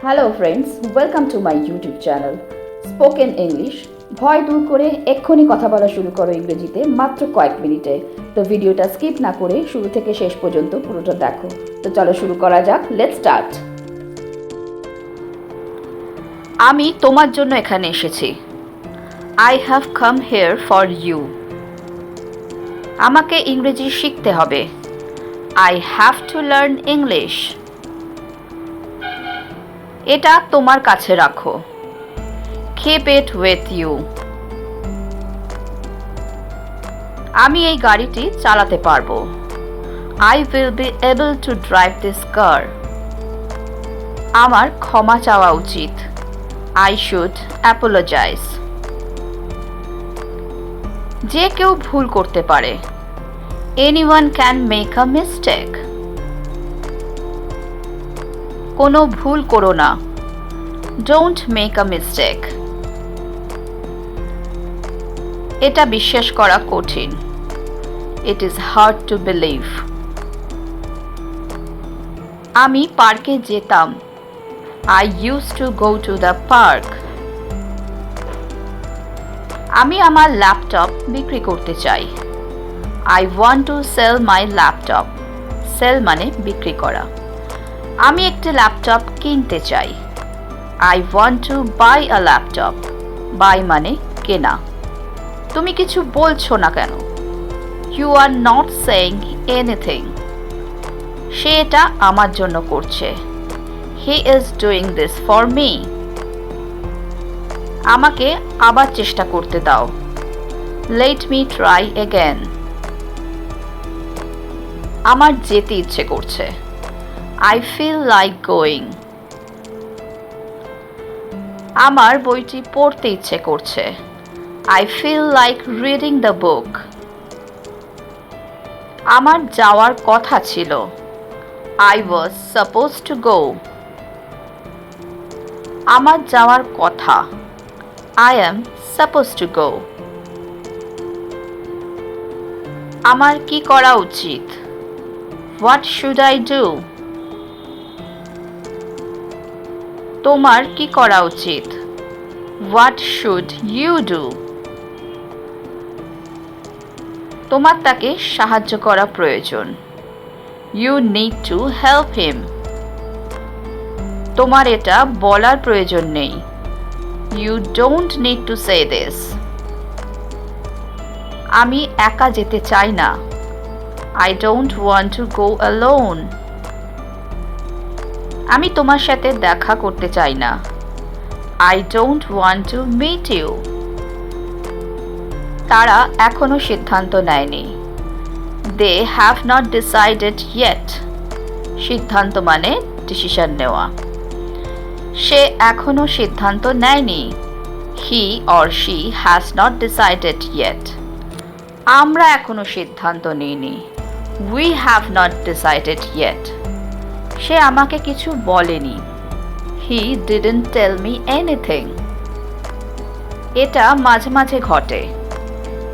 Hello friends, welcome to my YouTube channel spoken English. ভয় দূর করে এক্ষুনি কথা বলা শুরু করো ইংরেজিতে মাত্র কয়েক মিনিটে। তো ভিডিওটা স্কিপ না করে শুরু থেকে শেষ পর্যন্ত পুরোটা দেখো। তো চলো শুরু করা যাক, লেটস স্টার্ট। আমি তোমার জন্য এখানে এসেছি। I have come here for you. আমাকে ইংরেজি শিখতে হবে। I have to learn English. এটা তোমার কাছে রাখো। Keep it with you. আমি এই গাড়িটি চালাতে পারবো। I will be able to drive this car. আমার ক্ষমা চাওয়া উচিত। I should apologize. যে কেউ ভুল করতে পারে। Anyone can make a mistake. কোনো ভুল করো না। Don't make a mistake. এটা বিশ্বাস করা কঠিন। It is hard to believe. আমি পার্কে যেতাম। I used to go to the park. আমি আমার ল্যাপটপ বিক্রি করতে চাই। I want to sell my laptop. Sell মানে বিক্রি করা। আমি একটি ল্যাপটপ কিনতে চাই। I want to buy a laptop. Buy মানে কেনা। তুমি কিছু বলছো না কেন? You are not saying anything. সে এটা আমার জন্য করছে। He is doing this for me. আমাকে আবার চেষ্টা করতে দাও। Let me try again. আমার যেতে ইচ্ছে করছে। I feel like going. আমার বইটি পড়তে ইচ্ছে করছে। I feel like reading the book. আমার যাওয়ার কথা ছিল। I was supposed to go. আমার যাওয়ার কথা। I am supposed to go. আমার কি করা উচিত? What should I do? তোমার কি করা উচিত? What should you do? তোমার তাকে সাহায্য করা প্রয়োজন। You need to help him. তোমার এটা বলার প্রয়োজন নেই। You don't need to say this. আমি একা যেতে চাই না। I don't want to go alone. আমি তোমার সাথে দেখা করতে চাই না। I don't want to meet you. তারা এখনো সিদ্ধান্ত নেয়নি। They have not decided yet. সিদ্ধান্ত মানে ডিসিশন নেওয়া। সে এখনো সিদ্ধান্ত নেয়নি। He or she has not decided yet. আমরা এখনো সিদ্ধান্ত নিইনি। We have not decided yet. সে আমাকে কিছু বলেনি। He didn't tell me anything. এটা মাঝে মাঝে ঘটে।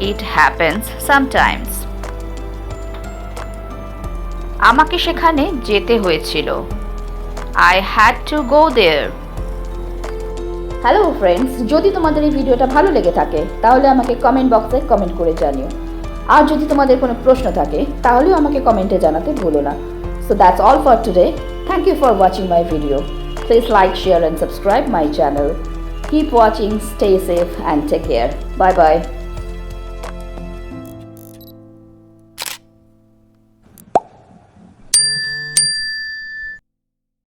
It happens sometimes. আমাকে সেখানে যেতে হয়েছিল। I had to go there. Hello friends, যদি তোমাদের এই ভিডিওটা ভালো লেগে থাকে তাহলে আমাকে কমেন্ট বক্সে কমেন্ট করে জানিও। আর যদি তোমাদের কোনো প্রশ্ন থাকে তাহলেও আমাকে কমেন্টে জানাতে ভুলো না। So that's all for today. Thank you for watching my video. Please like, share and subscribe my channel. Keep watching, stay safe and take care. Bye bye.